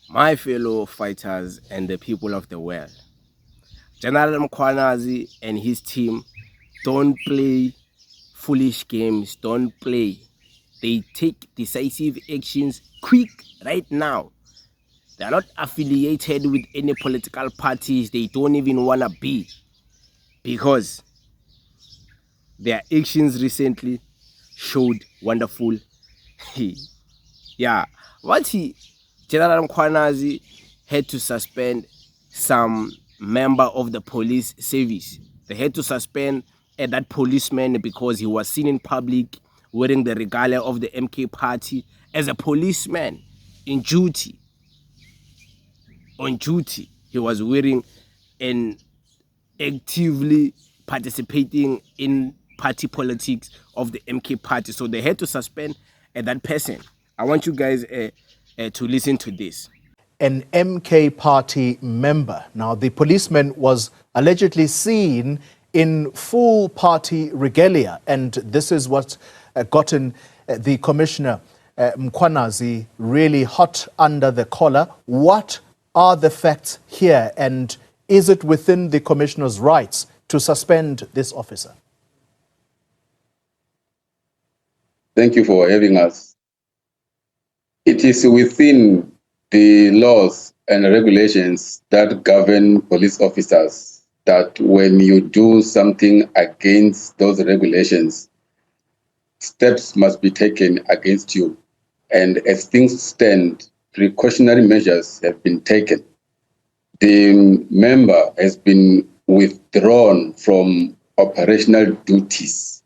My fellow fighters and the people of the world, General Mkhwanazi and his team don't play foolish games, don't play. They take decisive actions quick right now. They are not affiliated with any political parties they don't even want to be, because their actions recently showed wonderful. Yeah, General Mkhwanazi had to suspend some member of the police service. They had to suspend that policeman because he was seen in public wearing the regalia of the MK party as a policeman in duty. On duty, he was wearing and actively participating in party politics of the MK party. So they had to suspend that person. I want you guys to listen to this. An MK party member. Now, the policeman was allegedly seen in full party regalia, and this is what gotten the commissioner, Mkhwanazi, really hot under the collar. What are the facts here, and is it within the commissioner's rights to suspend this officer? Thank you for having us. It is within the laws and regulations that govern police officers that when you do something against those regulations, steps must be taken against you. And as things stand, precautionary measures have been taken. The member has been withdrawn from operational duties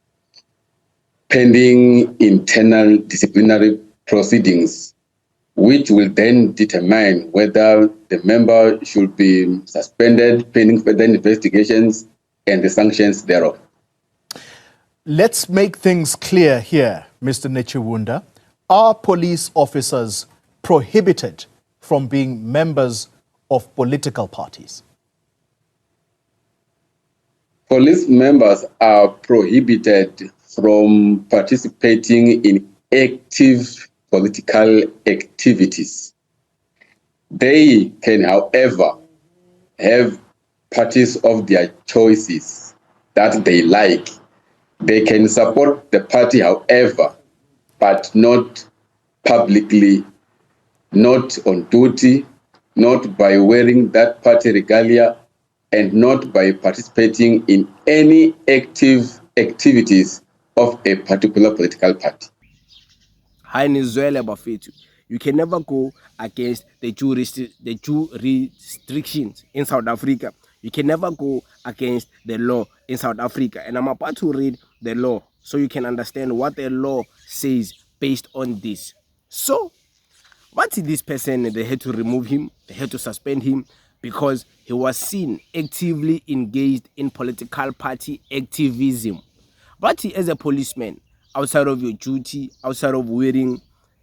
pending internal disciplinary proceedings, which will then determine whether the member should be suspended pending further investigations and the sanctions thereof. Let's make things clear here, Mr. Nechewunda. Are police officers prohibited from being members of political parties? Police members are prohibited from participating in active political activities. They can, however, have parties of their choices that they like. They can support the party, however, but not publicly, not on duty, not by wearing that party regalia, and not by participating in any active activities of a particular political party. You can never go against the due restrictions in South Africa. You can never go against the law in South Africa. And I'm about to read the law so you can understand what the law says based on this. So, what did this person? They had to remove him, they had to suspend him because he was seen actively engaged in political party activism. But as a policeman, outside of your duty, outside of wearing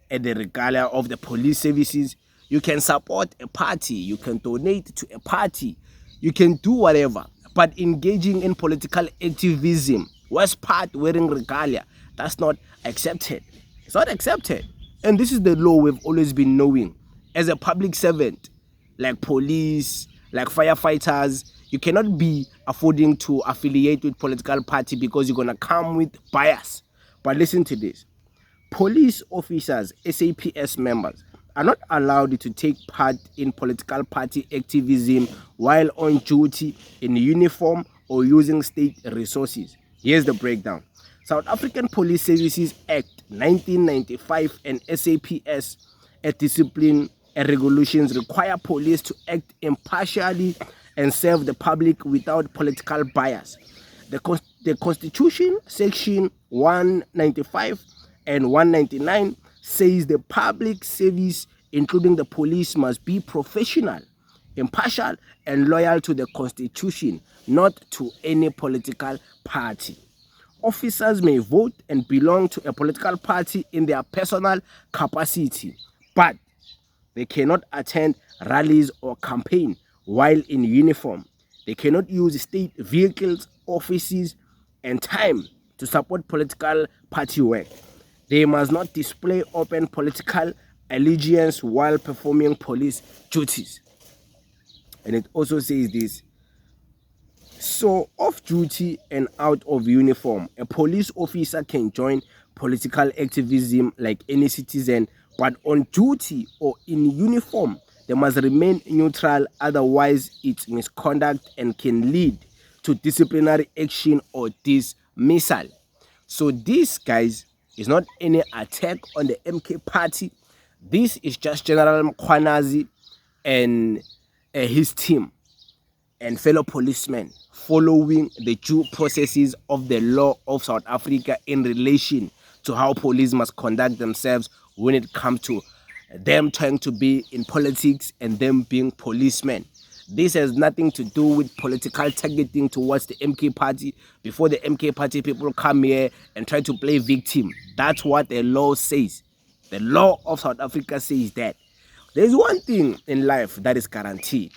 the regalia of the police services, you can support a party, you can donate to a party, you can do whatever. But engaging in political activism, worst part wearing regalia, that's not accepted. It's not accepted. And this is the law we've always been knowing. As a public servant, like police, like firefighters, you cannot be affording to affiliate with political party because you're going to come with bias. But listen to this. Police officers, SAPS members, are not allowed to take part in political party activism while on duty in uniform or using state resources. Here's the breakdown. South African Police Services Act 1995 and SAPS discipline and regulations require police to act impartially and serve the public without political bias. The Constitution, Section 195 and 199, says the public service, including the police, must be professional, impartial, and loyal to the Constitution, not to any political party. Officers may vote and belong to a political party in their personal capacity, but they cannot attend rallies or campaign while in uniform. They cannot use state vehicles, offices, and time to support political party work. They must not display open political allegiance while performing police duties. And it also says this: so off duty and out of uniform, a police officer can join political activism like any citizen, but on duty or in uniform, they must remain neutral, otherwise it's misconduct and can lead to disciplinary action or dismissal. So this, guys, is not any attack on the MK party. This is just General Mkhwanazi and his team and fellow policemen following the due processes of the law of South Africa in relation to how police must conduct themselves when it comes to them trying to be in politics and them being policemen. This has nothing to do with political targeting towards the MK party. Before the MK party people come here and try to play victim. That's what the law says. The law of South Africa says that. There's one thing in life that is guaranteed.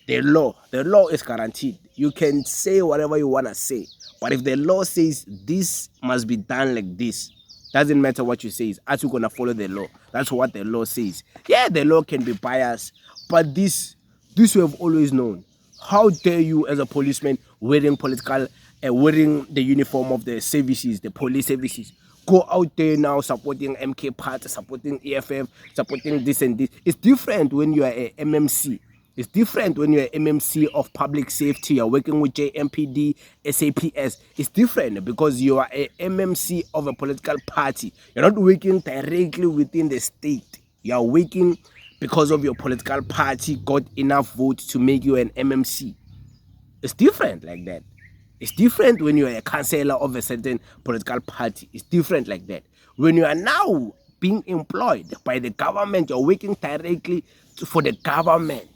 The law is guaranteed. You can say whatever you want to say, but if the law says this must be done like this, doesn't matter what you say, as you're gonna follow the law. That's what the law says. Yeah, the law can be biased, but this we have always known. How dare you, as a policeman, wearing wearing the uniform of the services, the police services, go out there now supporting MK party, supporting EFF, supporting this and this. It's different when you are a MMC. It's different when you're an MMC of public safety, you're working with JMPD, SAPS. It's different because you are a MMC of a political party. You're not working directly within the state. You're working because of your political party got enough votes to make you an MMC. It's different like that. It's different when you're a councillor of a certain political party. It's different like that. When you are now being employed by the government, you're working directly for the government.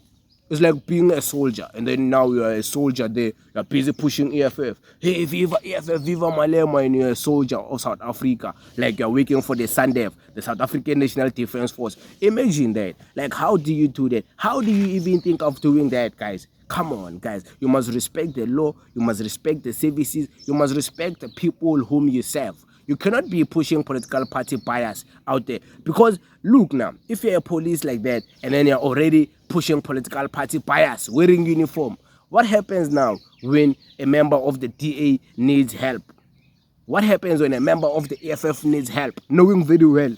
It's like being a soldier, and then now you're a soldier there, you're busy pushing EFF. Hey, viva EFF, viva Malema, and you're a soldier of South Africa. Like you're working for the SANDF, the South African National Defense Force. Imagine that. Like, how do you do that? How do you even think of doing that, guys? Come on, guys. You must respect the law. You must respect the services. You must respect the people whom you serve. You cannot be pushing political party bias out there. Because look now, if you're a police like that and then you're already pushing political party bias, wearing uniform, what happens now when a member of the DA needs help? What happens when a member of the EFF needs help? Knowing very well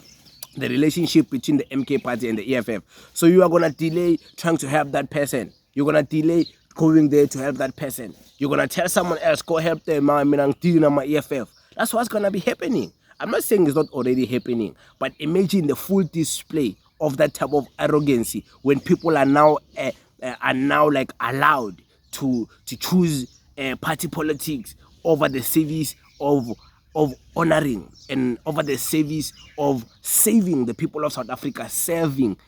the relationship between the MK party and the EFF. So you are going to delay trying to help that person. You're going to delay going there to help that person. You're going to tell someone else, go help them, I'm dealing with my EFF. That's what's going to be happening. I'm not saying it's not already happening, but imagine the full display of that type of arrogancy when people are now like allowed to choose party politics over the service of honoring and over the service of saving the people of South Africa.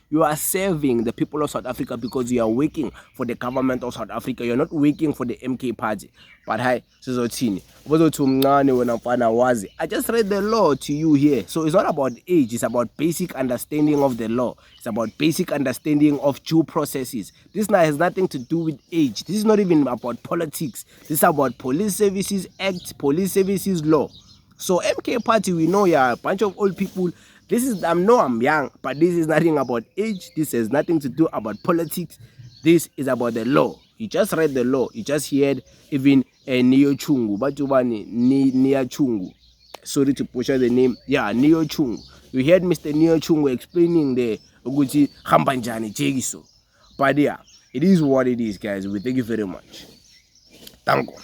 You are serving the people of South Africa because you are working for the government of South Africa. You're not working for the MK party. But hi, Sizotini. I just read the law to you here. So it's not about age, it's about basic understanding of the law. It's about basic understanding of due processes. This now has nothing to do with age. This is not even about politics. This is about Police Services Act, Police Services Law. So MK party, we know you're a bunch of old people. I'm young, but this is nothing about age. This has nothing to do about politics. This is about the law. You just read the law. You just heard even Neo Chungu. Nia Chungu. Sorry to push out the name. Yeah, Neo Chungu. You heard Mr. Neo Chungu explaining the Uguchi Hambanjani Jegiso. But yeah, it is what it is, guys. We thank you very much. Thank you.